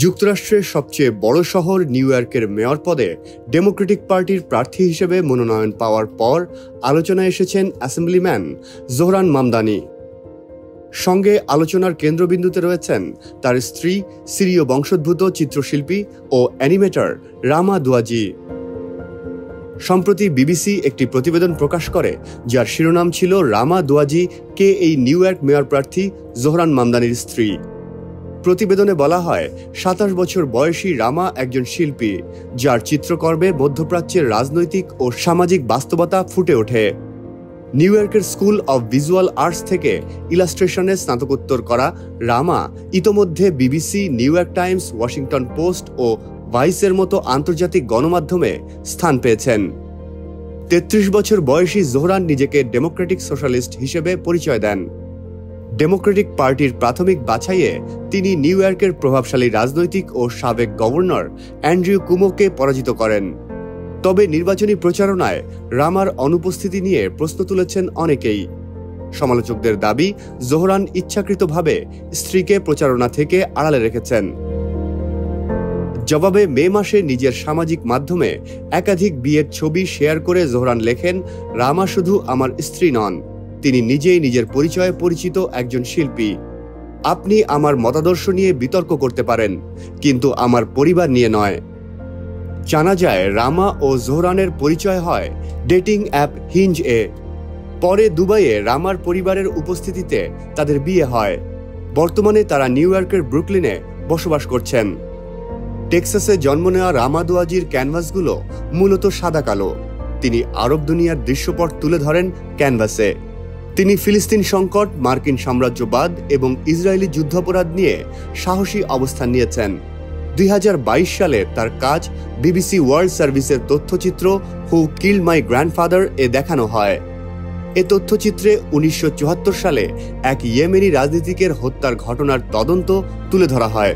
যুক্তরাষ্ট্রের সবচেয়ে বড় শহর নিউ ইয়র্কের মেয়র পদে ডেমোক্রেটিক পার্টির প্রার্থী হিসেবে মনোনয়ন পাওয়ার পর আলোচনায় এসেছেন অ্যাসেম্বলিম্যান জোহরান মামদানি। সঙ্গে আলোচনার কেন্দ্রবিন্দুতে রয়েছেন তার স্ত্রী, সিরীয় বংশোদ্ভূত চিত্রশিল্পী ও অ্যানিমেটর রামা দুয়াজি। সম্প্রতি বিবিসি একটি প্রতিবেদন প্রকাশ করে, যার শিরোনাম ছিল রামা দুয়াজি কে এই নিউ ইয়র্ক মেয়র প্রার্থী জোহরান মামদানির স্ত্রী। প্রতিবেদনে বলা হয়, ২৭ বছর বয়সী রামা একজন শিল্পী, যার চিত্রকর্মে মধ্যপ্রাচ্যের রাজনৈতিক ও সামাজিক বাস্তবতা ফুটে ওঠে। নিউ ইয়র্কের স্কুল অব ভিজুয়াল আর্টস থেকে ইলাস্ট্রেশনে স্নাতকোত্তর করা রামা ইতোমধ্যে BBC, New York Times, Washington Post ও ভাইসের মতো আন্তর্জাতিক গণমাধ্যমে স্থান পেয়েছেন। ৩৩ বছর বয়সী জোহরান নিজেকে ডেমোক্রেটিক সোশ্যালিস্ট হিসেবে পরিচয় দেন। ডেমোক্রেটিক পার্টির প্রাথমিক বাছাইয়ে তিনি নিউ ইয়র্কের প্রভাবশালী রাজনৈতিক ও সাবেক গভর্নর অ্যান্ড্রিউ কুমোকে পরাজিত করেন। তবে নির্বাচনী প্রচারণায় রামার অনুপস্থিতি নিয়ে প্রশ্ন তুলেছেন অনেকেই। সমালোচকদের দাবি, জোহরান ইচ্ছাকৃতভাবে স্ত্রীকে প্রচারণা থেকে আড়ালে রেখেছেন। জবাবে মে মাসে নিজের সামাজিক মাধ্যমে একাধিক বিয়ের ছবি শেয়ার করে জোহরান লেখেন, রামা শুধু আমার স্ত্রী নন, তিনি নিজেই নিজের পরিচয়ে পরিচিত একজন শিল্পী। আপনি আমার মতাদর্শ নিয়ে বিতর্ক করতে পারেন, কিন্তু আমার পরিবার নিয়ে নয়। জানা যায়, রামা ও জোহরানের পরিচয় হয় ডেটিং অ্যাপ হিঞ্জ-এ। পরে দুবাইয়ে রামার পরিবারের উপস্থিতিতে তাদের বিয়ে হয়। বর্তমানে তারা নিউ ইয়র্কের ব্রুকলিনে বসবাস করছেন। টেক্সাসে জন্ম নেওয়া রামা দুয়াজির ক্যানভাসগুলো মূলত সাদা কালো। তিনি আরব দুনিয়ার দৃশ্যপট তুলে ধরেন ক্যানভাসে। তিনি ফিলিস্তিন সংকট, মার্কিন সাম্রাজ্যবাদ এবং ইসরায়েলি যুদ্ধাপরাধ নিয়ে সাহসী অবস্থান নিয়েছেন। ২০২২ সালে তার কাজ বিবিসি ওয়ার্ল্ড সার্ভিসের তথ্যচিত্র হু কিল্ড মাই গ্র্যান্ডফাদার এ দেখানো হয়। এ তথ্যচিত্রে ১৯৭৪ সালে এক ইয়েমেনি রাজনীতিকের হত্যার ঘটনার তদন্ত তুলে ধরা হয়।